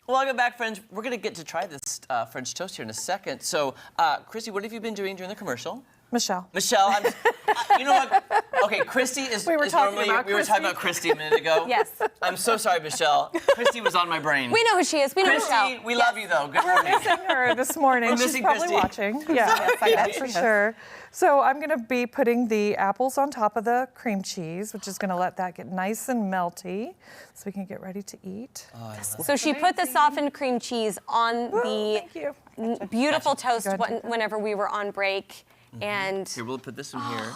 Welcome back, friends. We're going to get to try this French toast here in a second. So, Christy, what have you been doing during the commercial? Michelle, you know what? Okay, Christy is. We were talking about Christy a minute ago. Yes. I'm so sorry, Michelle. Christy was on my brain. We know who she is. We know Christy, Michelle. we love you though. Good morning. we're missing her this morning. We're She's missing probably Christy. watching. Yeah, that's for sure. So I'm going to be putting the apples on top of the cream cheese, which is going to let that get nice and melty, so we can get ready to eat. So she put the softened cream cheese on Thank you. the beautiful toast Good. whenever we were on break. And Here, we'll put this in here.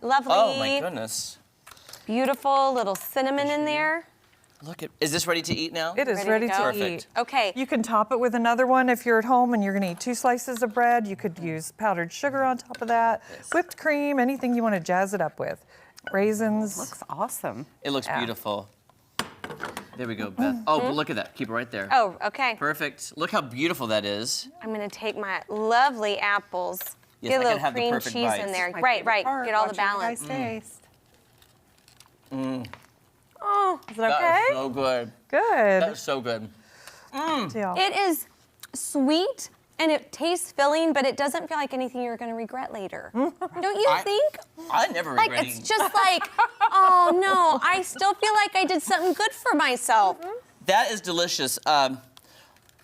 lovely, Oh my goodness! beautiful little cinnamon in there. Look at. Is this ready to eat now? It is Ready ready to to go? Perfect. eat. Okay. You can top it with another one if you're at home and you're going to eat 2 slices of bread. You could use powdered sugar on top of that, whipped cream, anything you want to jazz it up with. Raisins. Looks awesome. It looks beautiful. There we go, Beth. Oh, but look at that. Keep it right there. Oh, okay. Perfect. Look how beautiful that is. I'm going to take my lovely apples. Yes, Get I a can little have the cream perfect cheese bites. in there. My Right, favorite right. part, Get all the watching you balance. guys taste. Oh, Is it okay? That is so good. Good. That is so good. Deal. it is sweet and it tastes filling, but it doesn't feel like anything you're going to regret later. Don't you think? I never Like, regret it's eating. just like, oh no, I still feel like I did something good for myself. That is delicious.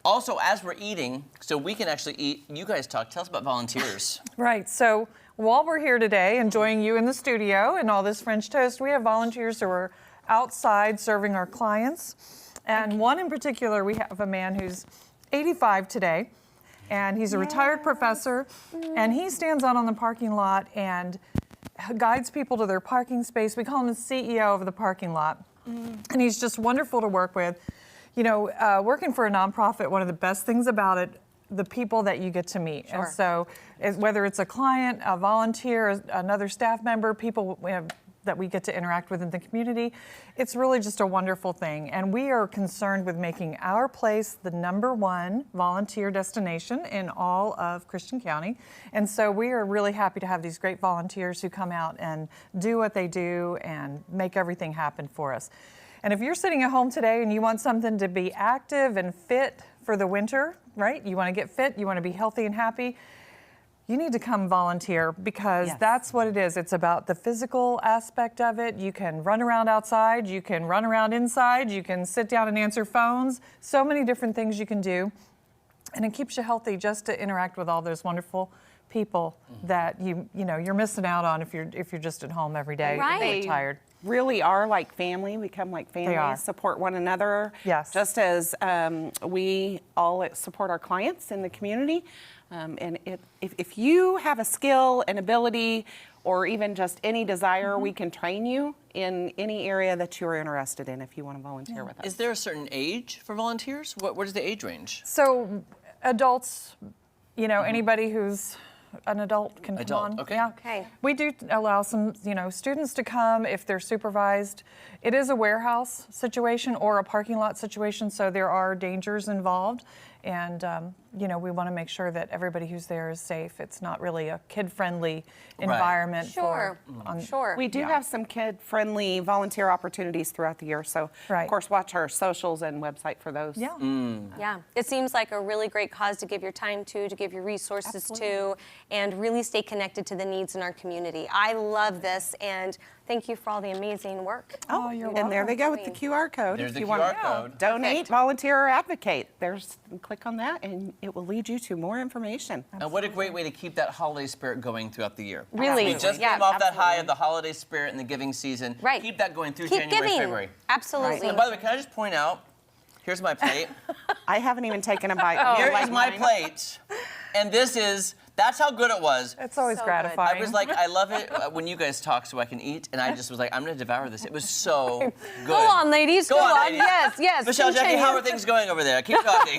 Also, as we're eating, so we can actually eat, you guys talk. Tell us about volunteers. Right. So while we're here today, enjoying you in the studio and all this French toast, we have volunteers who are outside serving our clients. And one in particular, we have a man who's 85 today, and he's a retired professor, and he stands out on the parking lot and guides people to their parking space. We call him the CEO of the parking lot. And he's just wonderful to work with. You know, working for a nonprofit, one of the best things about it, the people that you get to meet. Sure. And so whether it's a client, a volunteer, another staff member, people that we get to interact with in the community, it's really just a wonderful thing. And we are concerned with making our place the #1 volunteer destination in all of Christian County. And so we are really happy to have these great volunteers who come out and do what they do and make everything happen for us. And if you're sitting at home today and you want something to be active and fit for the winter, right? You want to get fit, you want to be healthy and happy, you need to come volunteer because that's what it is. It's about the physical aspect of it. You can run around outside, you can run around inside, you can sit down and answer phones, so many different things you can do. And it keeps you healthy just to interact with all those wonderful people that you're missing out on if you're just at home every day Right. and tired. Really are like family. We come like family, are. support one another. Yes. Just as we all support our clients in the community. And if you have a skill, an ability, or even just any desire, we can train you in any area that you're interested in if you want to volunteer with us. Is there a certain age for volunteers? What is the age range? So adults, anybody who's an adult can Adult, come on. okay. Yeah. Okay. We do allow some, students to come if they're supervised. It is a warehouse situation or a parking lot situation, so there are dangers involved. And, we want to make sure that everybody who's there is safe. It's not really a kid-friendly environment. Sure. Sure. We do have some kid-friendly volunteer opportunities throughout the year, so Right. of course watch our socials and website for those. Yeah. Yeah, it seems like a really great cause to give your time to give your resources to, and really stay connected to the needs in our community. I love this, and thank you for all the amazing work. Oh, you're And there welcome. they go with the QR code. There's if the you QR want to code. donate, Perfect. volunteer, or advocate. Click on that, and it will lead you to more information. And what a great way to keep that holiday spirit going throughout the year. Really, We just yeah, came off that high absolutely. of the holiday spirit and the giving season. Right. Keep that going through Keep January, giving. February. Absolutely. And by the way, can I just point out, here's my plate. I haven't even taken a bite. Oh, You Here like is my mine? plate. And that's how good it was. It's always So good. gratifying. I was like, I love it when you guys talk so I can eat. And I just was like, I'm going to devour this. It was so good. Go on, ladies. Go on. ladies. Yes. Michelle, Jackie, continue. how are things going over there? Keep talking.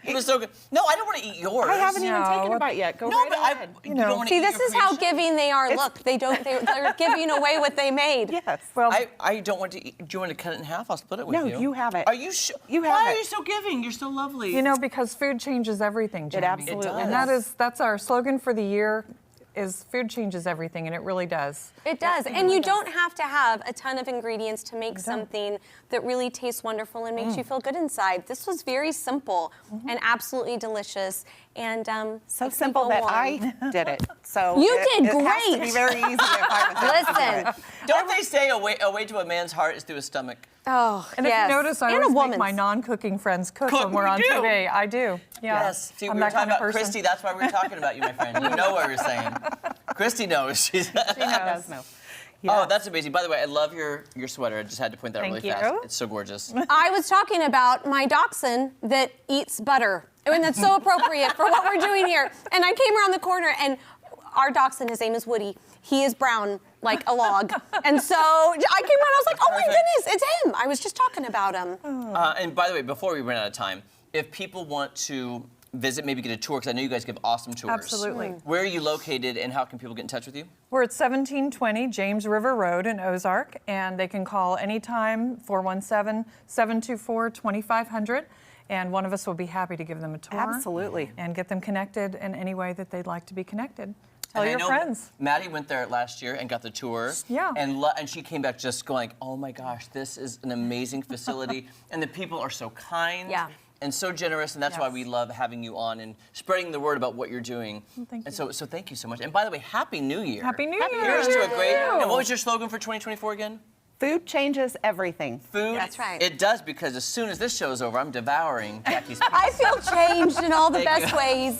It was so good. No, I don't want to eat yours. I haven't even No. taken a bite yet. Go No, right but ahead. you don't want to See, eat this your is how creation? giving they are. Look, they're giving away what they made. Yes. Well, I don't want to eat. Do you want to cut it in half? I'll split it with No, you. you have it. Are you sure? You have Why it. are you so giving? You're so lovely. because food changes everything, Jamie. absolutely does. And that's our slogan for the year. is food changes everything, and it really does. It does. And you don't have to have a ton of ingredients to make something that really tastes wonderful and makes you feel good inside. This was very simple and absolutely delicious. And So simple that I did it. So You did it has to great. be very easy if I was able to do Listen. it. Don't they say a way to a man's heart is through his stomach? Oh, And yes. if you notice, I And a always make woman's. my non-cooking friends cook Cook, when we're you on do. TV. I do. Yeah. Yes. See, I'm we were that talking kind of about person. Christy. That's why we were talking about you, my friend. You know what we're saying. Christy knows. She's She knows. Does know. Oh, that's amazing. By the way, I love your sweater. I just had to point that out Thank really you. fast. It's so gorgeous. I was talking about my dachshund that eats butter. I mean, that's so appropriate for what we're doing here. And I came around the corner, and our dachshund, his name is Woody. He is brown like a log. And so I came around, I was like, oh my Perfect. goodness, it's him. I was just talking about him. And by the way, before we run out of time, if people want to visit, maybe get a tour, because I know you guys give awesome tours. Absolutely. Where are you located, and how can people get in touch with you? We're at 1720 James River Road in Ozark, and they can call anytime, 417-724-2500, and one of us will be happy to give them a tour. Absolutely. And get them connected in any way that they'd like to be connected. Tell And I your know friends. Maddie went there last year and got the tour. Yeah. And she came back just going, oh my gosh, this is an amazing facility. And the people are so kind. Yeah. And so generous, and that's why Yes. we love having you on and spreading the word about what you're doing. thank And you. so thank you so much. And by the way, Happy New Year. Happy New Year. Here's to a great. Thank you. And what was your slogan for 2024 again? Food changes everything. Food. That's right. It does, because as soon as this show's over, I'm devouring Jackie's pizza. I feel changed in all the Thank best you. ways.